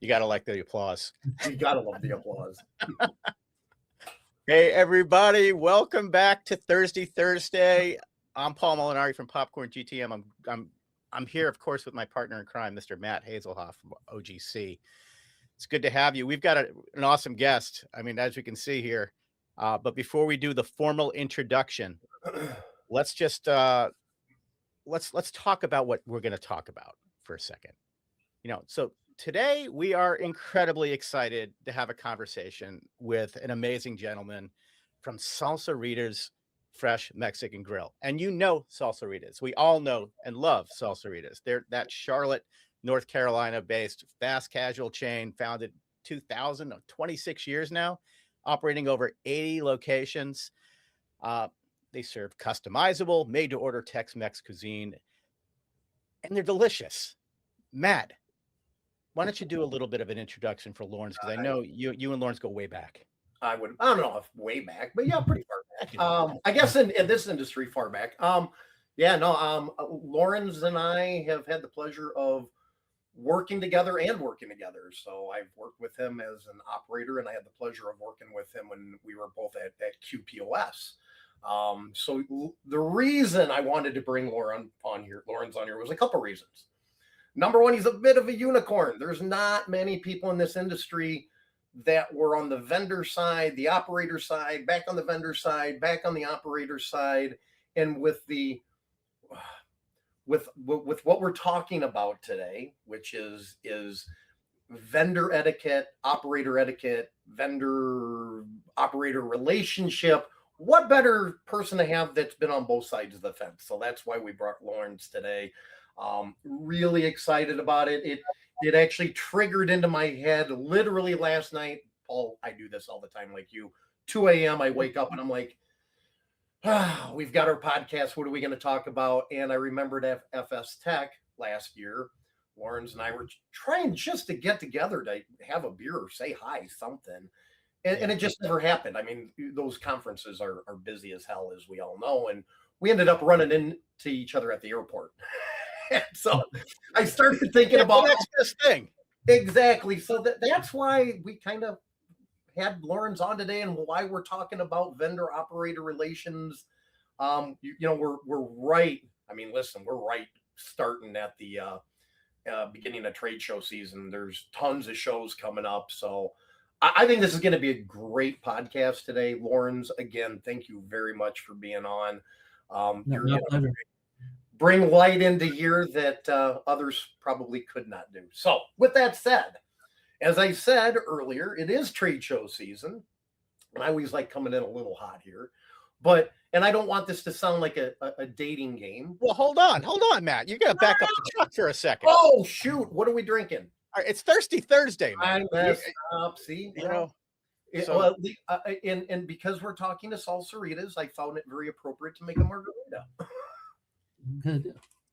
You got to like the applause. You gotta love the applause. Hey, everybody. Welcome back to Thursday. I'm Paul Molinari from Popcorn GTM. I'm here, of course, with my partner in crime, Mr. Matt Hazelhoff from OGC. It's good to have you. We've got an awesome guest. I mean, as we can see here. But before we do the formal introduction, let's just let's talk about what we're going to talk about for a second. So today we are incredibly excited to have a conversation with an amazing gentleman from Salsarita's Fresh Mexican Grill. And Salsaritas. We all know and love Salsaritas. They're that Charlotte, North Carolina based fast casual chain founded 2000, 26 years now, operating over 80 locations. They serve customizable, made to order Tex-Mex cuisine, and they're delicious. Matt, why don't you do a little bit of an introduction for Lawrence? Because I know you and Lawrence go way back. I don't know if way back, but yeah, pretty far back. I guess in this industry, far back. Lawrence and I have had the pleasure of working together. So I've worked with him as an operator, and I had the pleasure of working with him when we were both at QPOS. So the reason I wanted to bring Lawrence on here was a couple reasons. Number one, he's a bit of a unicorn. There's not many people in this industry that were on the vendor side, the operator side, back on the vendor side, back on the operator side. And with what we're talking about today, which is vendor etiquette, vendor operator relationship, what better person to have that's been on both sides of the fence? So that's why we brought Lawrence today. Really excited about it. It actually triggered into my head literally last night. Paul, I do this all the time like you. 2 a.m. I wake up and I'm like, we've got our podcast. What are we going to talk about? And I remembered FS Tech last year. Lawrence and I were trying just to get together to have a beer or say hi, something. And it just never happened. I mean, those conferences are busy as hell, as we all know. And we ended up running into each other at the airport. So I started thinking about the next best thing. Exactly. So that's why we kind of had Lawrence on today, and why we're talking about vendor operator relations. We're right. I mean, listen, we're right starting at the beginning of trade show season. There's tons of shows coming up. So I think this is going to be a great podcast today. Lawrence, again, thank you very much for being on. You're going to bring light into here that others probably could not do. So with that said, as I said earlier, it is trade show season. And I always like coming in a little hot here. And I don't want this to sound like a dating game. Well, hold on, Matt. You got to back up the truck for a second. Oh, shoot. What are we drinking? All right, it's Thirsty Thursday, man. I messed up. See? And because we're talking to Salsaritas, I found it very appropriate to make a margarita.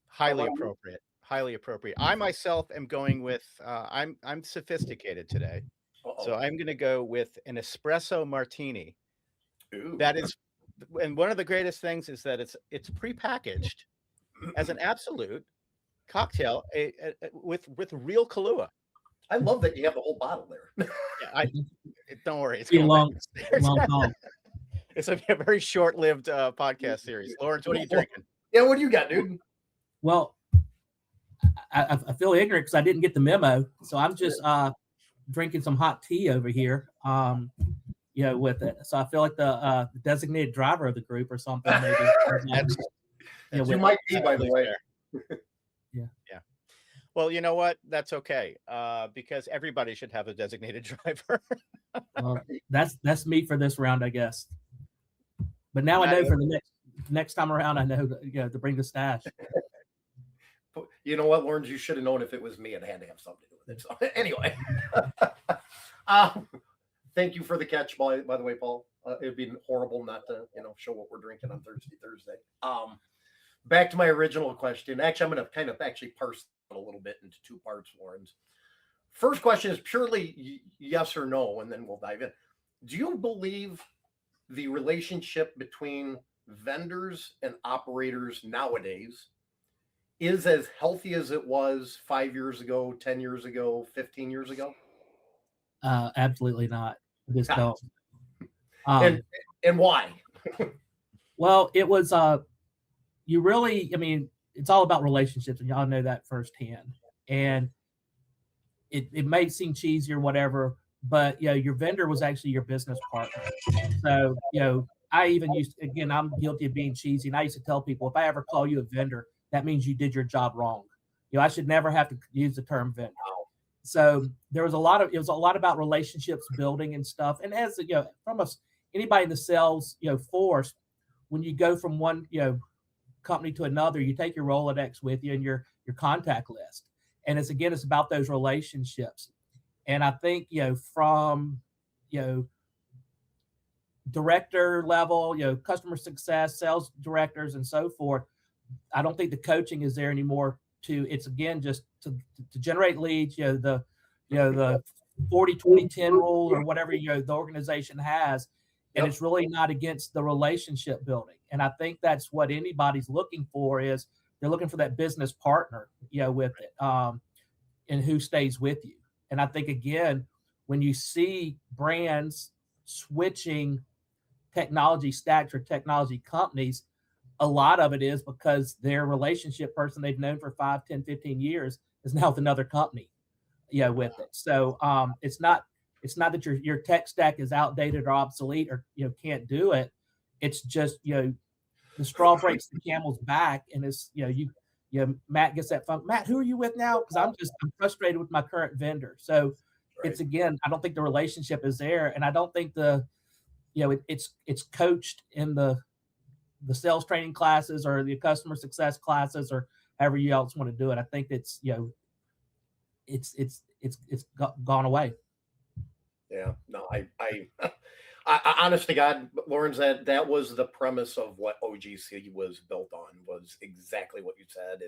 Highly appropriate. I myself am going with I'm sophisticated today. So I'm going to go with an espresso martini. Ooh. That is, and one of the greatest things is that it's prepackaged as an absolute cocktail with real Kahlua. I love that you have the whole bottle there. Don't worry, it's long. It's a very short-lived podcast series. Lawrence, what are you drinking? Yeah, what do you got, dude? Well, I feel ignorant because I didn't get the memo, so I'm just drinking some hot tea over here. With it. So I feel like the designated driver of the group or something. Maybe. You might be, by the way. Yeah. Well, you know what? That's okay, because everybody should have a designated driver. Well, that's me for this round, I guess. But now I know for the next time around, I know to bring the stash. You know what, Lawrence? You should have known if it was me, it had to have something to do with it. So, anyway, thank you for the catch, by the way, Paul. It'd be horrible not to, show what we're drinking on Thursday. Back to my original question. Actually, I'm going to kind of parse it a little bit into two parts, Lawrence. First question is purely yes or no, and then we'll dive in. Do you believe the relationship between vendors and operators nowadays is as healthy as it was 5 years ago, 10 years ago, 15 years ago? Absolutely not. I just Ah, don't. And why? Well, it was you really, I mean, it's all about relationships, and y'all know that firsthand. And it may seem cheesy or whatever, but your vendor was actually your business partner. So, I even used, again, I'm guilty of being cheesy. And I used to tell people, if I ever call you a vendor, that means you did your job wrong. I should never have to use the term vendor. So it was a lot about relationships building and stuff. And as from anybody in the sales, force, when you go from one, company to another, you take your Rolodex with you and your contact list. And it's about those relationships. And I think, from, director level, customer success, sales directors, and so forth, I don't think the coaching is there anymore. It's again just to generate leads. The 40-20-10 rule or whatever the organization has, and it's really not against the relationship building. And I think that's what anybody's looking for, is they're looking for that business partner, with it, and who stays with you. And I think, again, when you see brands switching technology stacks or technology companies, a lot of it is because their relationship person they've known for 5, 10, 15 years is now with another company, with it. So it's not that your tech stack is outdated or obsolete or can't do it. It's just the straw breaks the camel's back, and it's Matt gets that phone. Matt, who are you with now? Because I'm frustrated with my current vendor. So it's, again, I don't think the relationship is there, and I don't think it's coached in the sales training classes or the customer success classes or however you else want to do it. I think it's gone away. Yeah, no, I honest to God, Lawrence, that was the premise of what OGC was built on, was exactly what you said.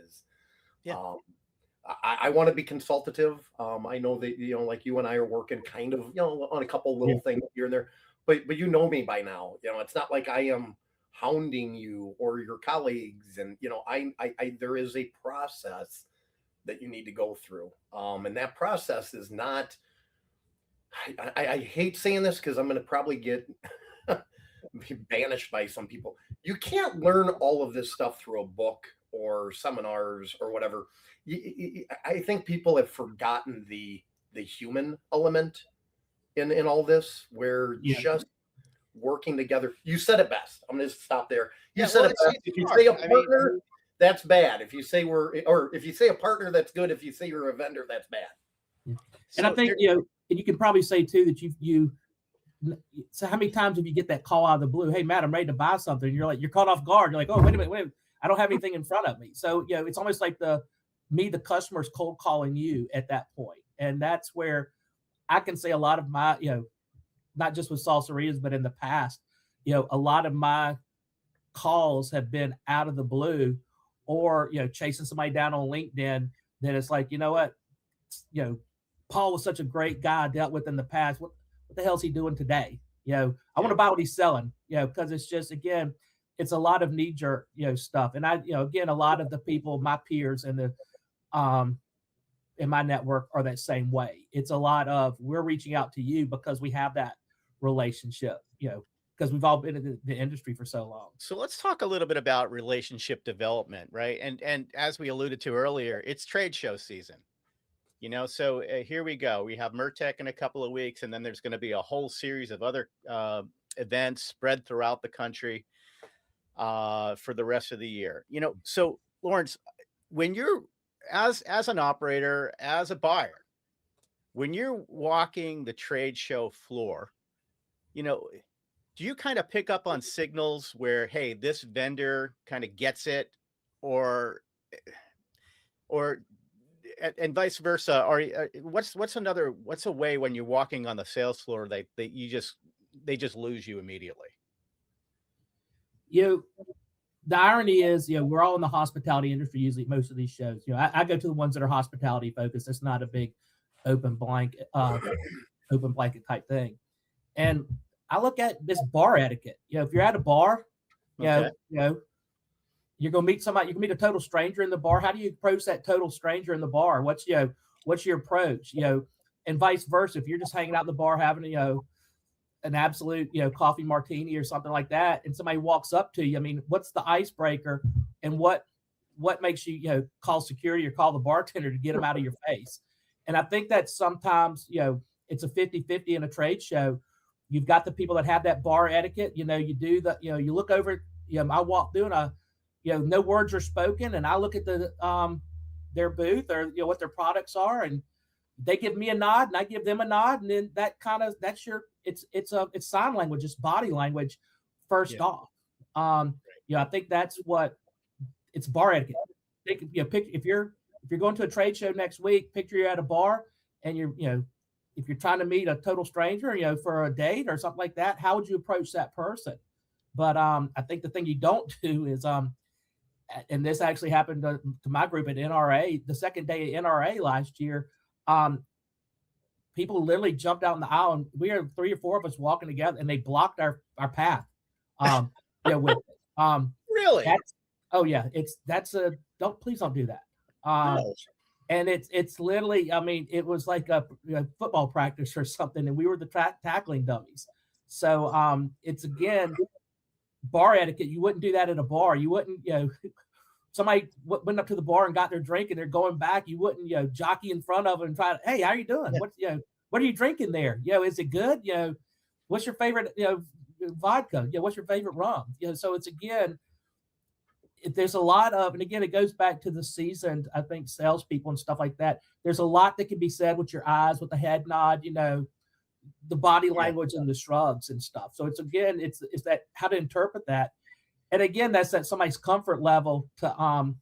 I want to be consultative. I know that, like you and I are working kind of, on a couple little things here and there, but you know me by now. It's not like I am hounding you or your colleagues, and there is a process that you need to go through, and that process is not. I hate saying this because I'm going to probably get banished by some people. You can't learn all of this stuff through a book or seminars or whatever. I think people have forgotten the human element in all this, where just working together. You said it best. I'm going to stop there. You said it best. If you say a partner, that's bad. If you say if you say a partner, that's good. If you say you're a vendor, that's bad. Yeah. And I think and you can probably say too that so how many times have you get that call out of the blue? Hey, Matt, I'm ready to buy something. And you're caught off guard. You're like, oh, wait a minute, I don't have anything in front of me. So it's almost like the customer's cold calling you at that point. And that's where I can say a lot of my, not just with Salsaritas, but in the past, a lot of my calls have been out of the blue, or chasing somebody down on LinkedIn. Then it's like, what, Paul was such a great guy I dealt with in the past. What the hell is he doing today? I want to buy what he's selling, because it's just, again, it's a lot of knee jerk, stuff. And I, again, a lot of the people, my peers in my network are that same way. It's a lot of, we're reaching out to you because we have that relationship, because we've all been in the industry for so long. So let's talk a little bit about relationship development, right? And as we alluded to earlier, it's trade show season. So here we go. We have Mertech in a couple of weeks, and then there's going to be a whole series of other events spread throughout the country for the rest of the year. So Lawrence, when you're as an operator, as a buyer, when you're walking the trade show floor, do you kind of pick up on signals where, hey, this vendor kind of gets it, or and vice versa? Or what's a way when you're walking on the sales floor that they just lose you immediately? The irony is, we're all in the hospitality industry. Usually, most of these shows, I go to the ones that are hospitality focused. It's not a big open blanket type thing. And I look at this bar etiquette. If you're at a bar, you're gonna meet somebody. You can meet a total stranger in the bar. How do you approach that total stranger in the bar? What's your approach? and vice versa. If you're just hanging out in the bar having, an absolute, coffee martini or something like that, and somebody walks up to you, I mean, what's the icebreaker, and what makes you, call security or call the bartender to get them out of your face? And I think that sometimes, it's a 50-50 in a trade show. You've got the people that have that bar etiquette, you do the, you look over, I walk through and no words are spoken, and I look at their booth or, what their products are, and they give me a nod and I give them a nod. And then it's sign language, it's body language first off. I think that's what it's bar etiquette. If you're going to a trade show next week, picture you're at a bar and if you're trying to meet a total stranger, for a date or something like that, how would you approach that person? But I think the thing you don't do is, and this actually happened to my group at NRA, the second day at NRA last year, people literally jumped out in the aisle, and we were 3 or 4 of us walking together, and they blocked our path. Really? Please don't do that. No. And it's literally, I mean, it was like a football practice or something, and we were the tackling dummies. So it's, again, bar etiquette. You wouldn't do that at a bar. You wouldn't, somebody went up to the bar and got their drink and they're going back. You wouldn't, jockey in front of them and try to, hey, how are you doing? What are you drinking there? Is it good? What's your favorite, vodka? What's your favorite rum? So it's, again, there's a lot of, and again, it goes back to the seasoned, I think, salespeople and stuff like that. There's a lot that can be said with your eyes, with the head nod, the body language and the shrugs and stuff. So it's, again, it's that how to interpret that. And again, that's that somebody's comfort level to,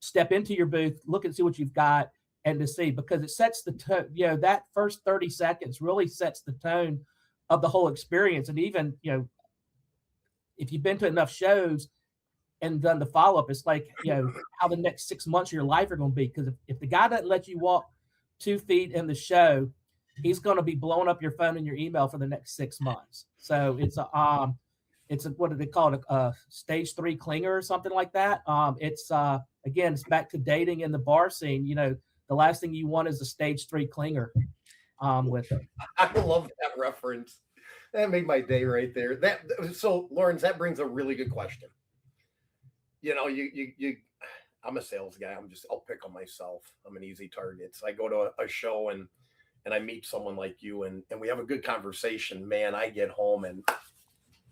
step into your booth, look and see what you've got, and to see, because it sets the tone, that first 30 seconds really sets the tone of the whole experience. And even, if you've been to enough shows and done the follow-up, it's like, how the next 6 months of your life are going to be. Because if the guy doesn't let you walk 2 feet in the show, he's going to be blowing up your phone and your email for the next 6 months. So it's what do they call it? A stage 3 clinger or something like that. Again, it's back to dating in the bar scene. The last thing you want is a stage 3 clinger with it. I love that reference. That made my day right there. So Lawrence, that brings a really good question. I'm a sales guy. I'll pick on myself. I'm an easy target. So I go to a show and I meet someone like you and we have a good conversation. Man, I get home and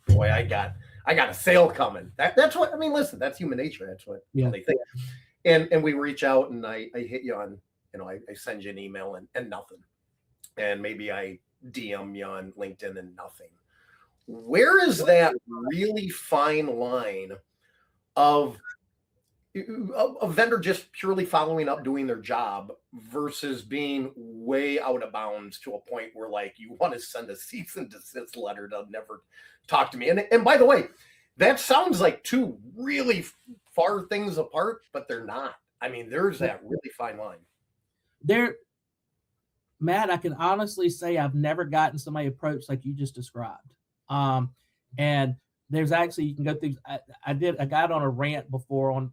boy, I got a sale coming. That's what, I mean, listen, that's human nature. That's what they think. And we reach out and I hit you on, I send you an email and nothing. And maybe I DM you on LinkedIn and nothing. Where is that really fine line of a vendor just purely following up, doing their job versus being way out of bounds to a point where, like, you want to send a cease and desist letter to never talk to me? And by the way, that sounds like two really far things apart, but they're not. I mean, there's that really fine line. Matt, I can honestly say I've never gotten somebody approached like you just described. And there's actually, you can go through, I got on a rant before on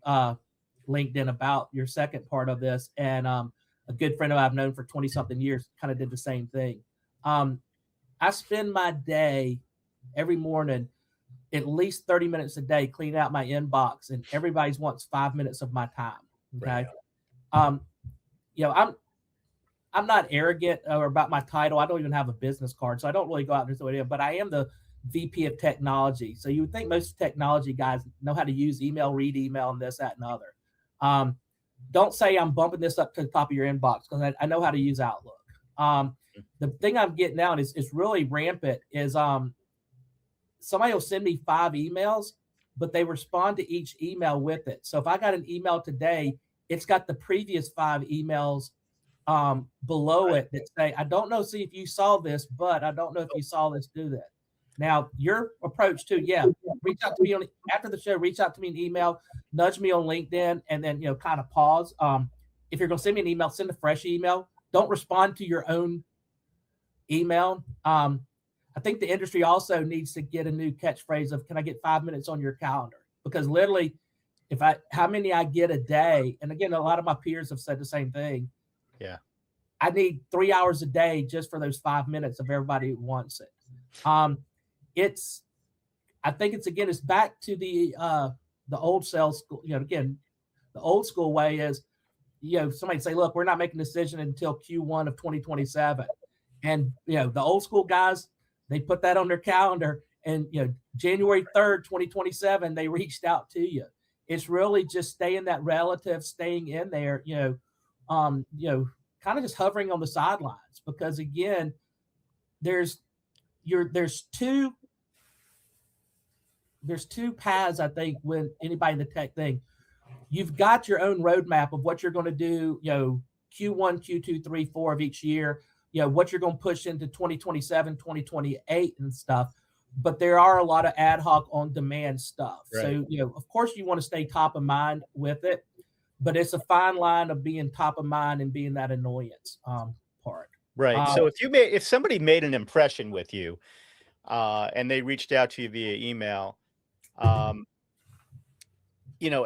LinkedIn about your second part of this. And a good friend of mine I've known for 20 something years kind of did the same thing. I spend my day every morning, at least 30 minutes a day, cleaning out my inbox, and everybody's wants 5 minutes of my time. Okay. Right. I'm not arrogant or about my title. I don't even have a business card, so I don't really go out there and but I am the VP of technology. So you would think most technology guys know how to use email, read email, and this, that, and other. Don't say I'm bumping this up to the top of your inbox, because I know how to use Outlook. The thing I'm getting out is really rampant is somebody will send me 5 emails, but they respond to each email with it. So if I got an email today, it's got the previous 5 emails below it that say, I don't know, see if you saw this, but I don't know if you saw this, do that. Now, your approach too, reach out to me after the show, reach out to me an email, nudge me on LinkedIn, and then, kind of pause. If you're going to send me an email, send a fresh email. Don't respond to your own email. I think the industry also needs to get a new catchphrase of, can I get 5 minutes on your calendar? Because literally, how many I get a day, and again, a lot of my peers have said the same thing. Yeah. I need 3 hours a day just for those 5 minutes of everybody who wants it. I think it's back to the old sales school. Again, the old school way is, somebody say, look, we're not making a decision until Q1 of 2027. And, the old school guys, they put that on their calendar, and, January 3rd, 2027, they reached out to you. It's really just staying in there, kind of just hovering on the sidelines, because again, there's two paths, I think, when anybody in the tech thing. You've got your own roadmap of what you're going to do, Q1, Q2, 3, 4 of each year, what you're going to push into 2027, 2028 and stuff. But there are a lot of ad hoc on demand stuff. Right. So, of course you want to stay top of mind with it, but it's a fine line of being top of mind and being that annoyance part. Right. So if somebody made an impression with you and they reached out to you via email,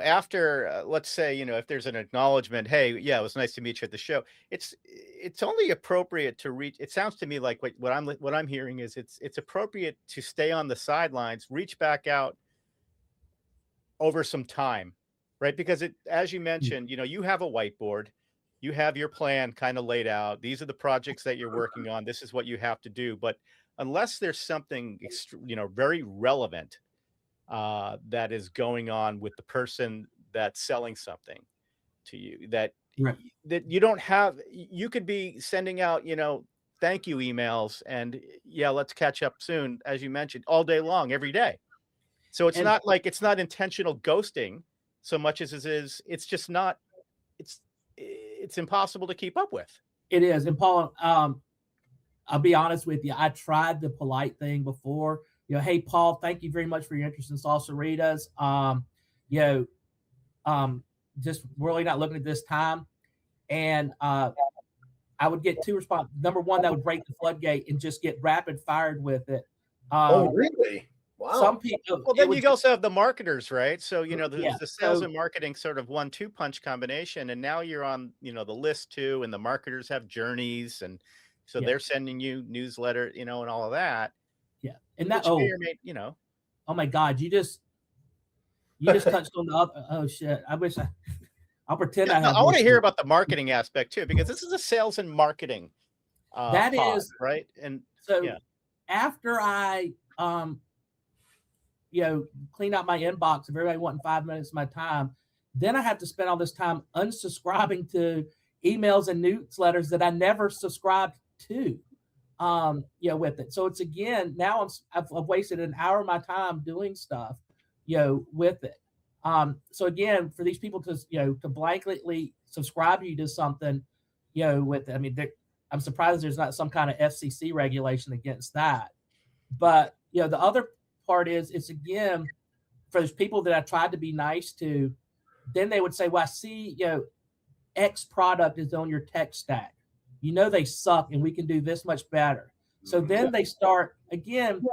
after, let's say, if there's an acknowledgement, hey, yeah, it was nice to meet you at the show. It's only appropriate to reach. It sounds to me like what I'm hearing is it's appropriate to stay on the sidelines, reach back out over some time, right? Because as you mentioned, you have a whiteboard, you have your plan kind of laid out. These are the projects that you're working on. This is what you have to do. But unless there's something, very relevant that is going on with the person that's selling something to you, that you don't have, you could be sending out, thank you emails and let's catch up soon, as you mentioned, all day long, every day. So it's not like it's not intentional ghosting so much as it is, it's just not, it's impossible to keep up with. It is. And Paul, I'll be honest with you. I tried the polite thing before. Hey, Paul, thank you very much for your interest in Salsaritas. Just really not looking at this time. And I would get two responses. Number one, that would break the floodgate and just get rapid fired with it. Oh, really? Wow. Some people. Well, then you also have the marketers, right? So, the sales and marketing sort of 1-2 punch combination. And now you're on, the list too. And the marketers have journeys. And so they're sending you newsletter, and all of that. Yeah. And that, oh my God, you just touched on the other. Oh shit. I'll pretend I have. I want to hear about the marketing aspect too, because this is a sales and marketing. That is right. And so after I, clean out my inbox of everybody wanting 5 minutes of my time, then I have to spend all this time unsubscribing to emails and newsletters that I never subscribed to. With it. So it's now I've wasted an hour of my time doing stuff, with it. So again, for these people to blanketly subscribe you to something, with it, I mean, I'm surprised there's not some kind of FCC regulation against that. But, the other part is, it's again, for those people that I tried to be nice to, then they would say, well, I see, X product is on your tech stack. They suck and we can do this much better. So then they start, again,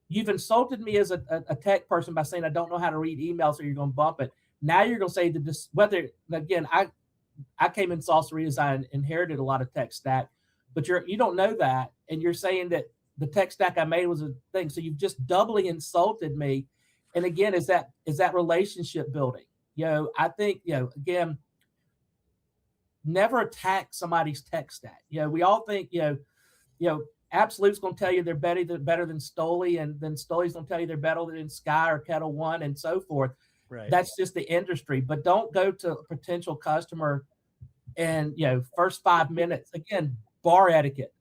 you've insulted me as a tech person by saying I don't know how to read emails, so you're going to bump it. Now you're going to say that this, whether, again, I came in Salsarita, I inherited a lot of tech stack, but you don't know that. And you're saying that the tech stack I made was a thing. So you've just doubly insulted me. And again, is that relationship building? I think, again, never attack somebody's tech stack. We all think, Absolute's going to tell you they're better than Stoli, and then Stoli's going to tell you they're better than Sky or Kettle One and so forth. Right. That's just the industry. But don't go to a potential customer and, first 5 minutes, again, bar etiquette.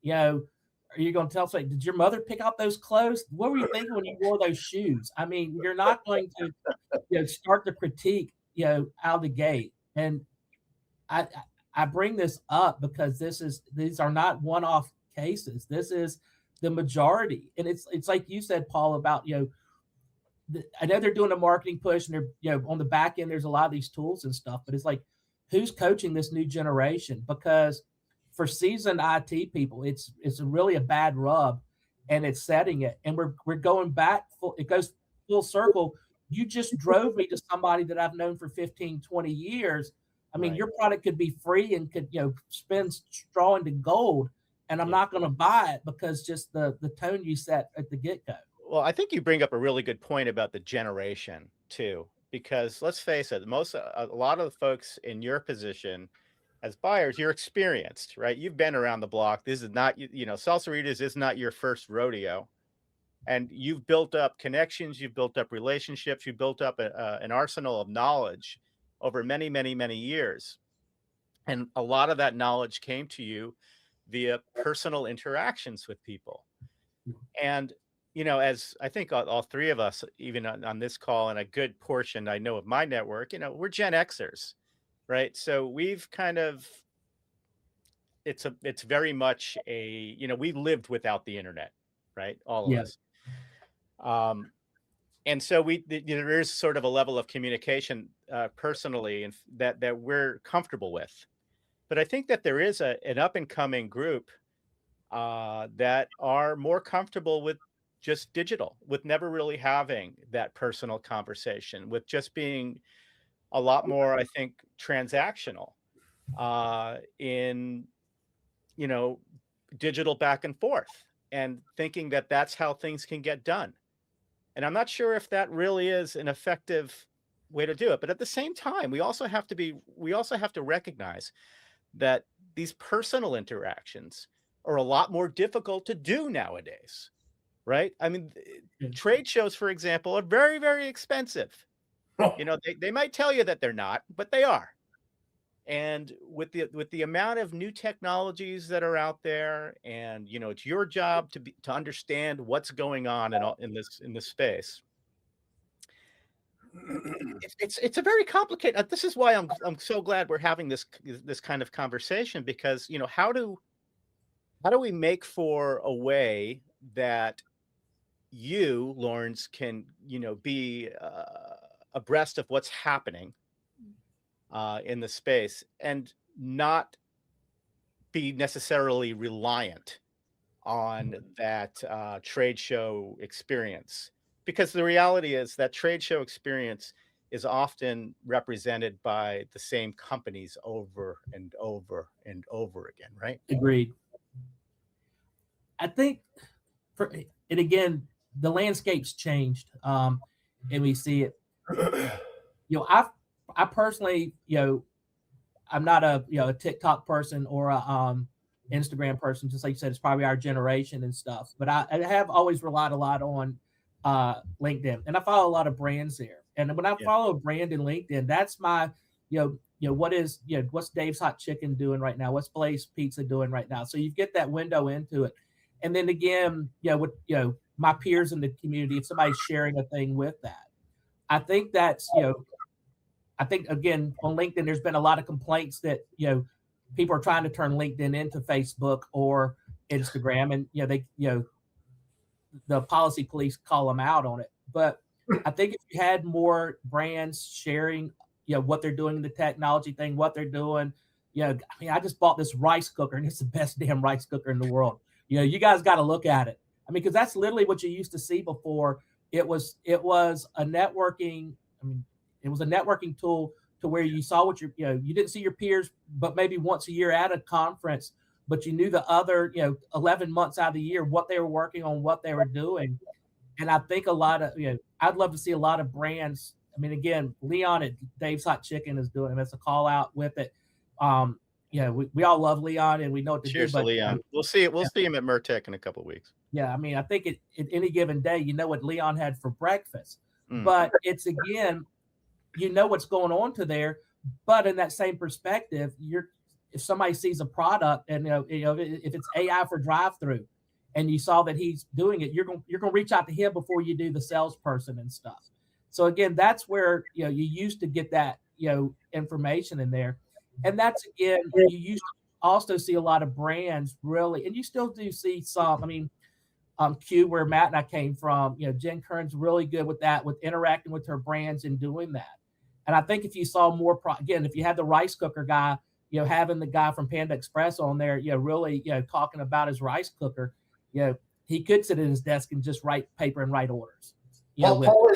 Are you going to tell somebody, did your mother pick out those clothes? What were you thinking when you wore those shoes? I mean, you're not going to, start the critique, out of the gate. And I bring this up because these are not one-off cases. This is the majority. And it's like you said, Paul, about, I know they're doing a marketing push and they're, on the back end, there's a lot of these tools and stuff, but it's like, who's coaching this new generation? Because for seasoned IT people, it's really a bad rub, and it's setting it. And we're going back, it goes full circle. You just drove me to somebody that I've known for 15, 20 years I mean, Right. your product could be free and could, spin straw into gold, and I'm Yeah. not going to buy it because just the tone you set at the get-go. Well, I think you bring up a really good point about the generation too, because let's face it, a lot of the folks in your position as buyers, you're experienced, right? You've been around the block. This is not, Salsaritas is not your first rodeo, and you've built up connections, you've built up relationships, you've built up an arsenal of knowledge over many, many, many years, and a lot of that knowledge came to you via personal interactions with people. And as I think all three of us, even on this call, and a good portion I know of my network, we're Gen Xers, right? So we've kind of, it's very much we lived without the internet, right? All of Yeah. us. And so there is sort of a level of communication personally, and that we're comfortable with. But I think that there is an up and coming group that are more comfortable with just digital, with never really having that personal conversation, with just being a lot more, I think, transactional in, digital back and forth, and thinking that that's how things can get done. And I'm not sure if that really is an effective way to do it. But at the same time, we also have to recognize that these personal interactions are a lot more difficult to do nowadays, right? I mean, trade shows, for example, are very, very expensive. They might tell you that they're not, but they are. And with the amount of new technologies that are out there, and it's your job to understand what's going on in this space. It's a very complicated. This is why I'm so glad we're having this kind of conversation, because how do we make for a way that you, Lawrence, can be abreast of what's happening in the space, and not be necessarily reliant on that trade show experience, because the reality is that trade show experience is often represented by the same companies over and over and over again, right? Agreed. I think, and again, the landscape's changed, and we see it. I personally, I'm not a TikTok person or a Instagram person. Just like you said, it's probably our generation and stuff. But I have always relied a lot on LinkedIn, and I follow a lot of brands there. And when I follow a brand in LinkedIn, that's my, what's Dave's Hot Chicken doing right now? What's Blaze Pizza doing right now? So you get that window into it. And then again, with my peers in the community, if somebody's sharing a thing with that, I think that's I think again on LinkedIn, there's been a lot of complaints that people are trying to turn LinkedIn into Facebook or Instagram, and the policy police call them out on it. But I think if you had more brands sharing, what they're doing in the technology thing, what they're doing, I just bought this rice cooker, and it's the best damn rice cooker in the world. You guys got to look at it. I mean, because that's literally what you used to see before. It was a networking. I mean, it was a networking tool to where you saw what you didn't see your peers, but maybe once a year at a conference, but you knew the other, 11 months out of the year, what they were working on, what they were doing. And I think a lot of, I'd love to see a lot of brands. I mean, again, Leon at Dave's Hot Chicken is doing it. It's a call out with it. We all love Leon, and we know what to Cheers do. to Leon. We'll see it. We'll see him at Mertech in a couple of weeks. Yeah, I mean, I think at any given day, what Leon had for breakfast. But it's, again, what's going on to there. But in that same perspective, if somebody sees a product and if it's AI for drive-through, and you saw that he's doing it, you're gonna reach out to him before you do the salesperson and stuff. So again, that's where you used to get that information in there, and that's again you used to also see a lot of brands really, and you still do see some. I mean, Q, where Matt and I came from, Jen Kern's really good with that, with interacting with her brands and doing that. And I think if you saw more, again, if you had the rice cooker guy, having the guy from Panda Express on there, really, talking about his rice cooker, he could sit at his desk and just write paper and write orders. Paul,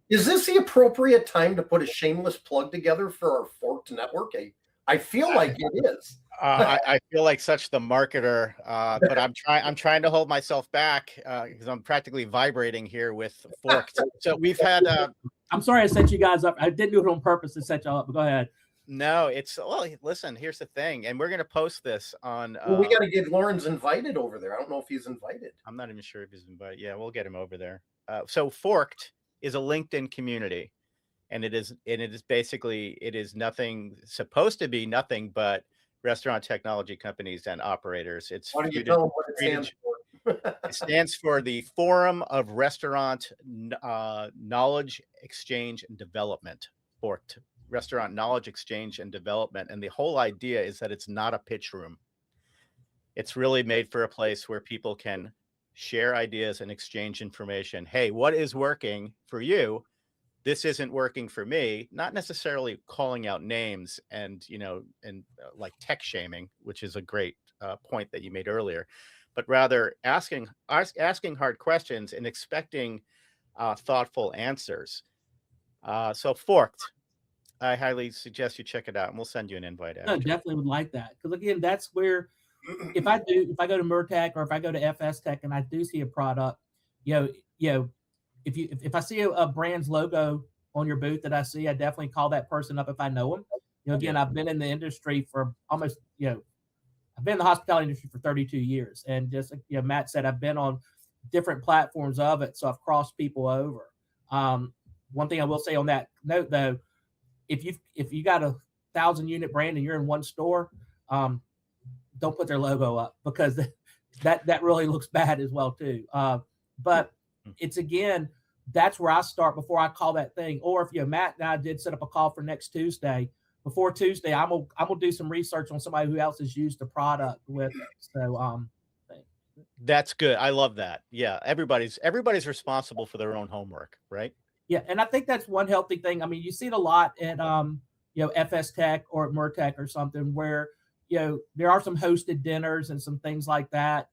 Is this the appropriate time to put a shameless plug together for our Forked network? I feel like it is. I feel like such the marketer, but I'm trying to hold myself back because I'm practically vibrating here with Forked. So we've had. I'm sorry I set you guys up. I didn't do it on purpose to set y'all up, but go ahead. No, well, listen, here's the thing, and we're going to post this on. Well, we got to get Lawrence invited over there. I don't know if he's invited. I'm not even sure if he's invited. Yeah, we'll get him over there. So Forked is a LinkedIn community, and it is basically, it is nothing, supposed to be nothing but restaurant technology companies and operators. It's Why don't you tell them what it stands for? It stands for the Forum of Restaurant Knowledge Exchange and Development. Forked. Restaurant Knowledge Exchange and Development. And the whole idea is that it's not a pitch room. It's really made for a place where people can share ideas and exchange information. Hey, what is working for you? This isn't working for me. Not necessarily calling out names and, like tech shaming, which is a great point that you made earlier, but rather asking hard questions and expecting thoughtful answers. So Forked, I highly suggest you check it out, and we'll send you an invite after. No, definitely would like that, because again, that's where if I go to Murtech or if I go to FS Tech and I do see a product, if I see a brand's logo on your booth that I see, I definitely call that person up if I know them. Again, I've been in the industry for almost, I've been in the hospitality industry for 32 years, and just Matt said, I've been on different platforms of it, so I've crossed people over. One thing I will say on that note, though, if you got a 1,000-unit brand and you're in one store, don't put their logo up, because that really looks bad as well too. But it's, again, that's where I start before I call that thing. Or if Matt and I did set up a call for next Tuesday. Before Tuesday, I'm gonna do some research on somebody who else has used the product with it. So that's good. I love that. Yeah, everybody's responsible for their own homework, right? Yeah, and I think that's one healthy thing. I mean, you see it a lot at FS Tech or at Murtech or something, where there are some hosted dinners and some things like that,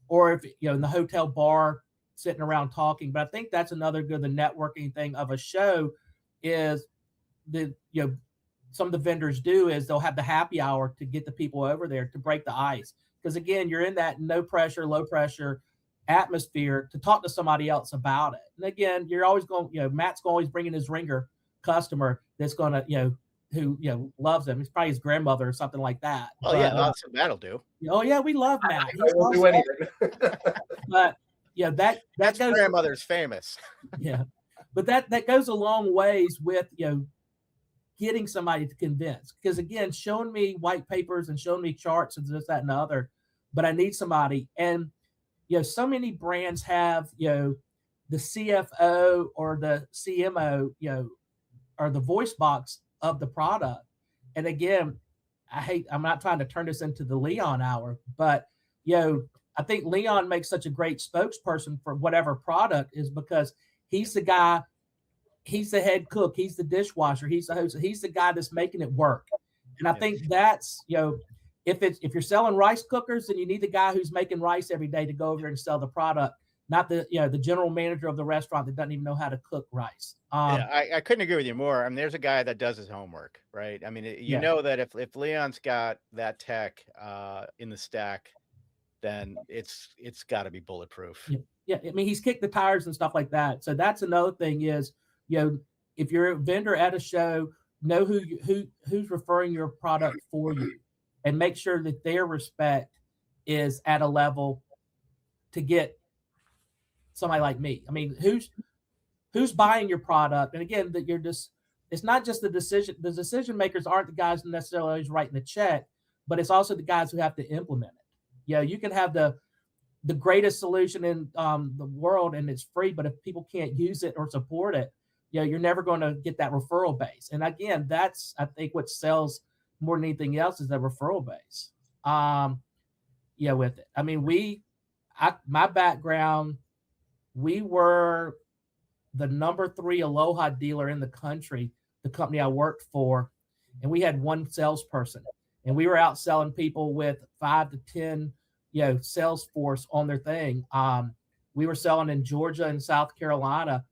or if in the hotel bar sitting around talking. But I think that's another good, the networking thing of a show is some of the vendors do is they'll have the happy hour to get the people over there to break the ice, because again, you're in that no pressure, low pressure atmosphere to talk to somebody else about it. And again, you're always going, Matt's always bringing his ringer customer that's going to who loves him. It's probably his grandmother or something like that. Oh, but, yeah, that'll do. Oh yeah, we love Matt. I won't do anything. But that's goes, grandmother's famous. Yeah, but that goes a long ways with getting somebody to convince. Because again, showing me white papers and showing me charts and this, that, and the other, but I need somebody. And so many brands have the CFO or the CMO or the voice box of the product. And again, I'm not trying to turn this into the Leon hour, but I think Leon makes such a great spokesperson for whatever product is, because he's the guy, he's the head cook, he's the dishwasher, he's the host, he's the guy that's making it work. And I think that's if you're selling rice cookers, then you need the guy who's making rice every day to go over and sell the product, not the the general manager of the restaurant that doesn't even know how to cook rice. I couldn't agree with you more. I mean, there's a guy that does his homework, right? I mean, you know that if Leon's got that tech in the stack, then it's got to be bulletproof. Yeah, I mean, he's kicked the tires and stuff like that. So that's another thing is, if you're a vendor at a show, know who's referring your product for you, and make sure that their respect is at a level to get somebody like me. I mean, who's buying your product? And again, that it's not just the decision makers aren't the guys necessarily always writing the check, but it's also the guys who have to implement it. You can have the greatest solution in the world and it's free, but if people can't use it or support it, you're never going to get that referral base. And again, that's, I think, what sells more than anything else is the referral base. With it. I mean, my background, we were the number 3 Aloha dealer in the country, the company I worked for, and we had one salesperson, and we were out selling people with 5 to 10, sales force on their thing. We were selling in Georgia and South Carolina,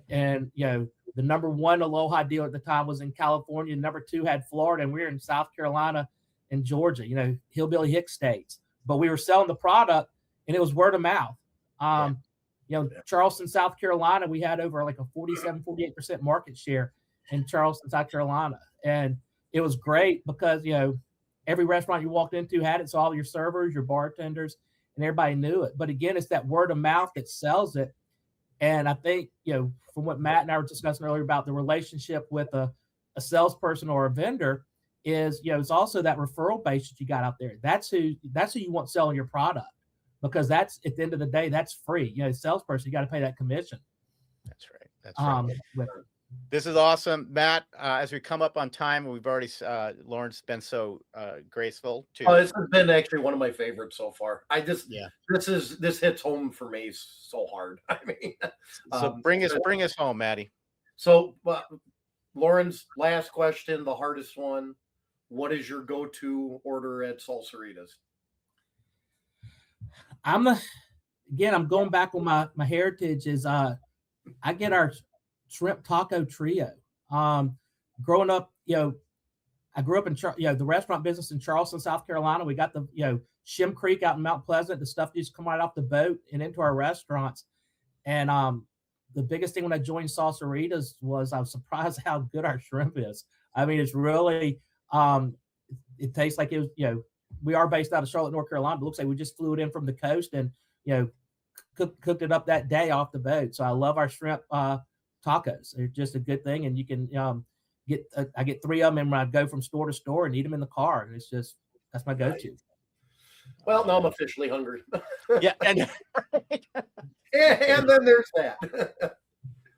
and the number one aloha deal at the time was in California. Number two had Florida, and we were in South Carolina and Georgia, hillbilly hick states. But we were selling the product, and it was word of mouth. Charleston, South Carolina, we had over like a 47-48% market share in Charleston, South Carolina. And it was great because, every restaurant you walked into had it. So all your servers, your bartenders, and everybody knew it. But again, it's that word of mouth that sells it. And I think, from what Matt and I were discussing earlier about the relationship with a salesperson or a vendor is, it's also that referral base that you got out there. That's who you want selling your product, because that's, at the end of the day, that's free. Salesperson, you got to pay that commission. That's right. That's right. With it. This is awesome, Matt. As we come up on time, we've already Lauren's been so graceful too. Oh, this has been actually one of my favorites so far. This hits home for me so hard. I mean, so bring us home, Maddie. So, Lauren's last question, the hardest one. What is your go-to order at Salsaritas? I'm going back on my heritage is I get our shrimp taco trio. Growing up, I grew up in the restaurant business in Charleston, South Carolina. We got the Shim Creek out in Mount Pleasant. The stuff used to come right off the boat and into our restaurants. And the biggest thing when I joined Salsaritas was I was surprised how good our shrimp is. I mean, it's really it tastes like it was. We are based out of Charlotte, North Carolina, but it looks like we just flew it in from the coast and cooked it up that day off the boat. So I love our shrimp tacos. They're just a good thing, and you can I get 3 of them, and when I go from store to store and eat them in the car, and that's my go-to. Well, now I'm officially hungry. Yeah, and then there's that.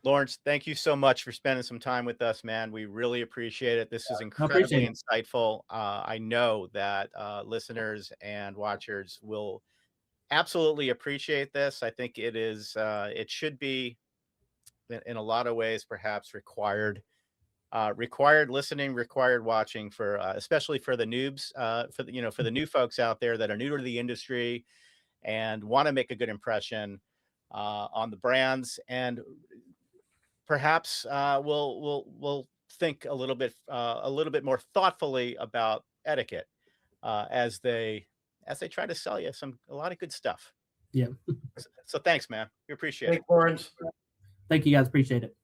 Lawrence, thank you so much for spending some time with us, man. We really appreciate it. This is incredibly insightful. I know that listeners and watchers will absolutely appreciate this. I think it is. It should be, in a lot of ways, perhaps required listening, required watching for especially for the noobs, for the new folks out there that are new to the industry and want to make a good impression on the brands, and perhaps we'll think a little bit more thoughtfully about etiquette as they try to sell you a lot of good stuff. Yeah. So thanks, man. We appreciate it. Thanks, Lawrence. Thank you, guys. Appreciate it.